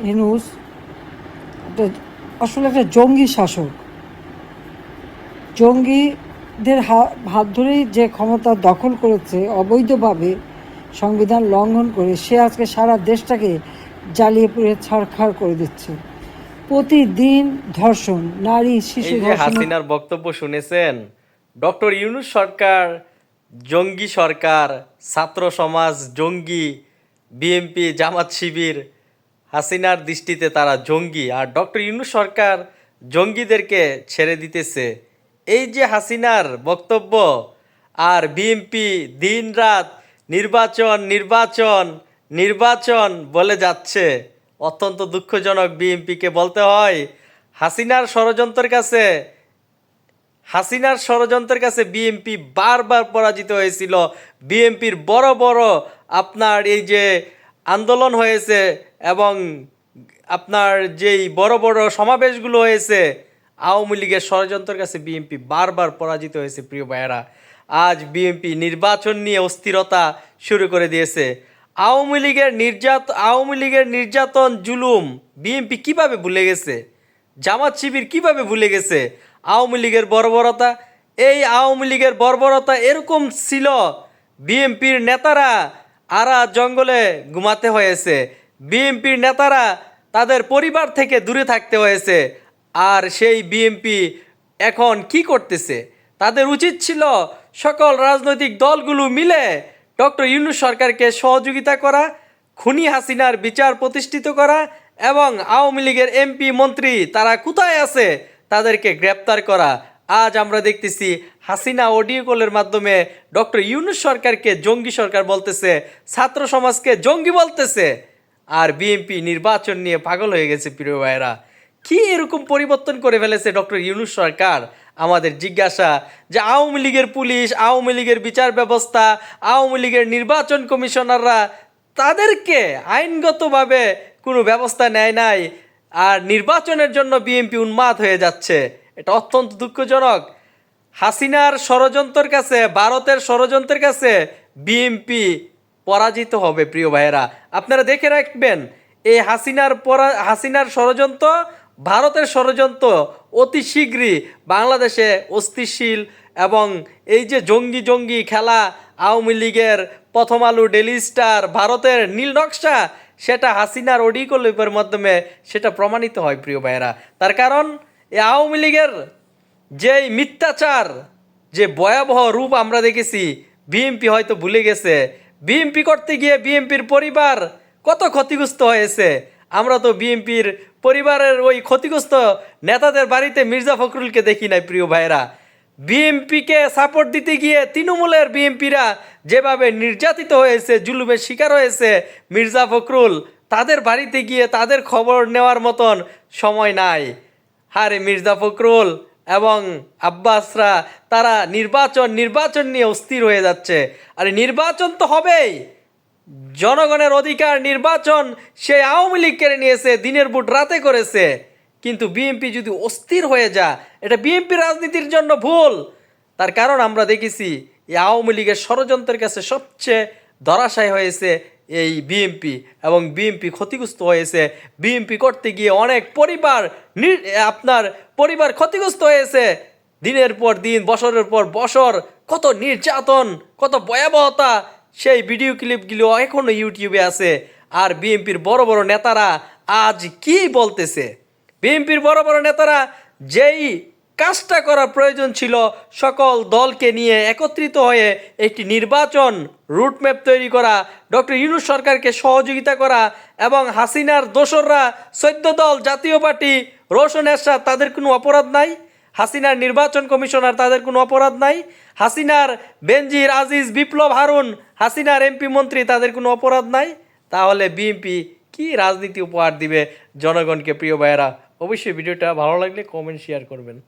ইউনূস একটা আসলে একটা জঙ্গি শাসক। জঙ্গিদের হাত ধরেই যে ক্ষমতা দখল করেছে অবৈধভাবে, সংবিধান লঙ্ঘন করে, সে আজকে সারা দেশটাকে জ্বালিয়ে পুড়িয়ে ছারখার করে দিচ্ছে। প্রতিদিন ধর্ষণ, নারী শিশু এই যে ধর্ষণ। হাসিনার বক্তব্য শুনেছেন, ডক্টর ইউনূস সরকার জঙ্গি সরকার, ছাত্র সমাজ জঙ্গি, বিএনপি জামাত শিবির, হাসিনার দৃষ্টিতে তারা জঙ্গি, আর ডক্টর ইউনূস সরকার জঙ্গিদেরকে ছেড়ে দিতেছে। এই যে হাসিনার বক্তব্য, আর বিএনপি দিনরাত নির্বাচন নির্বাচন নির্বাচন বলে যাচ্ছে। অত্যন্ত দুঃখজনক, বিএনপিকে বলতে হয় হাসিনার ষড়যন্ত্রের কাছে বিএনপি বারবার পরাজিত হয়েছিল। বিএনপির বড় বড় আপনার এই যে আন্দোলন হয়েছে এবং আপনার যেই বড় বড় সমাবেশগুলো হয়েছে, আওয়ামী লীগের ষড়যন্ত্রের কাছে বিএনপি বারবার পরাজিত হয়েছে। প্রিয় ভাইয়েরা, আজ বিএনপি নির্বাচন নিয়ে অস্থিরতা শুরু করে দিয়েছে। আওয়ামী লীগের নির্যাতন জুলুম বিএনপি কিভাবে ভুলে গেছে? জামাত শিবির কিভাবে ভুলে গেছে আওয়ামী লীগের বর্বরতা? এই আওয়ামী লীগের বর্বরতা এরকম ছিল, বিএনপির নেতারা আরা জঙ্গলে ঘুমাতে হয়েছে, বিএনপির নেতারা তাদের পরিবার থেকে দূরে থাকতে হয়েছে। আর সেই বিএনপি এখন কি করতেছে? তাদের উচিত ছিল সকল রাজনৈতিক দলগুলো মিলে ডক্টর ইউনূস সরকারকে সহযোগিতা করা, খুনি হাসিনার বিচার প্রতিষ্ঠিত করা, এবং আওয়ামী লীগের এমপি মন্ত্রী তারা কোথায় আছে তাদেরকে গ্রেপ্তার করা। আজ আমরা দেখতেছি হাসিনা অডিও কলের মাধ্যমে ডক্টর ইউনূস সরকারকে জঙ্গি সরকার বলতেছে, ছাত্র সমাজকে জঙ্গি বলতেছে, আর বিএনপি নির্বাচন নিয়ে পাগল হয়ে গেছে। প্রিয় ভাইয়েরা, কি এরকম পরিবর্তন করে ফেলেছে ডক্টর ইউনূস সরকার? আমাদের জিজ্ঞাসা যে আওয়ামী লীগের পুলিশ, আওয়ামী লীগের বিচার ব্যবস্থা, আওয়ামী লীগের নির্বাচন কমিশনাররা তাদেরকে আইনগতভাবে কোনো ব্যবস্থা নেয় নাই, আর নির্বাচনের জন্য বিএনপি উন্মাদ হয়ে যাচ্ছে। এটা অত্যন্ত দুঃখজনক। হাসিনার ষড়যন্ত্রের কাছে, ভারতের ষড়যন্ত্রের কাছে বিএনপি পরাজিত হবে। প্রিয় ভাইয়েরা, আপনারা দেখে রাখবেন, এই হাসিনার ষড়যন্ত্র, ভারতের ষড়যন্ত্র অতি শীঘ্রই বাংলাদেশে অস্থিতিশীল, এবং এই যে জঙ্গি জঙ্গি খেলা, আওয়ামী লীগের প্রথম আলো, ডেইলি স্টার, ভারতের নীল নকশা, সেটা হাসিনার অডিও মাধ্যমে সেটা প্রমাণিত হয়। প্রিয় ভাইয়েরা, তার কারণ এই আওয়ামী লীগের যেই মিথ্যাচার, যে ভয়াবহ রূপ আমরা দেখেছি, বিএনপি হয়তো ভুলে গেছে। বিএনপি করতে গিয়ে বিএনপির পরিবার কত ক্ষতিগ্রস্ত হয়েছে। আমরা তো বিএনপির পরিবারের ওই ক্ষতিগ্রস্ত নেতাদের বাড়িতে মির্জা ফখরুলকে দেখি নাই। প্রিয় ভাইয়েরা, বিএনপিকে সাপোর্ট দিতে গিয়ে তৃণমূলের বিএনপিরা যেভাবে নির্যাতিত হয়েছে, জুলুমের শিকার হয়েছে, মির্জা ফখরুল তাদের বাড়িতে গিয়ে তাদের খবর নেওয়ার মতন সময় নাই। হারে মির্জা ফখরুল এবং আব্বাসরা তারা নির্বাচন নিয়ে অস্থির হয়ে যাচ্ছে। আরে নির্বাচন তো হবেই, জনগণের অধিকার নির্বাচন, সেই আওয়ামী লীগ কেড়ে নিয়েছে, দিনের ভোট রাতে করেছে। কিন্তু বিএনপি যদি অস্থির হয়ে যায়, এটা বিএনপি রাজনীতির জন্য ভুল। তার কারণ আমরা দেখেছি এই আওয়ামী লীগের ষড়যন্ত্রের কাছে সবচেয়ে ধরাশায়ী হয়েছে এই বিএনপি, এবং বিএনপি ক্ষতিগ্রস্ত হয়েছে। বিএনপি করতে গিয়ে অনেক আপনার পরিবার ক্ষতিগ্রস্ত হয়েছে। দিনের পর দিন, বছরের পর বছর কত নির্যাতন, কত ভয়াবহতা, সেই ভিডিও ক্লিপগুলো এখনও ইউটিউবে আছে। আর বিএনপির বড় বড় নেতারা আজ কি বলতেছে? বিএনপির বড় বড় নেতারা যেই কাজটা করার প্রয়োজন ছিল, সকল দলকে নিয়ে একত্রিত হয়ে একটি নির্বাচন রুটম্যাপ তৈরি করা, ডক্টর ইউনূস সরকারকে সহযোগিতা করা, এবং হাসিনার দোসররা 14 দল, জাতীয় পার্টি, রওশন এরশাদ, তাদের কোনো অপরাধ নাই? হাসিনার নির্বাচন কমিশনার, তাদের কোনো অপরাধ নাই? হাসিনার বেনজির, আজিজ, বিপ্লব, হারুন, হাসিনার এমপি মন্ত্রী, তাদের কোনো অপরাধ নাই? তাহলে বিএনপি কি রাজনীতি উপহার দিবে জনগণকে? প্রিয় ভাইয়েরা, অবশ্যই ভিডিওটা ভালো লাগলে কমেন্ট শেয়ার করবেন।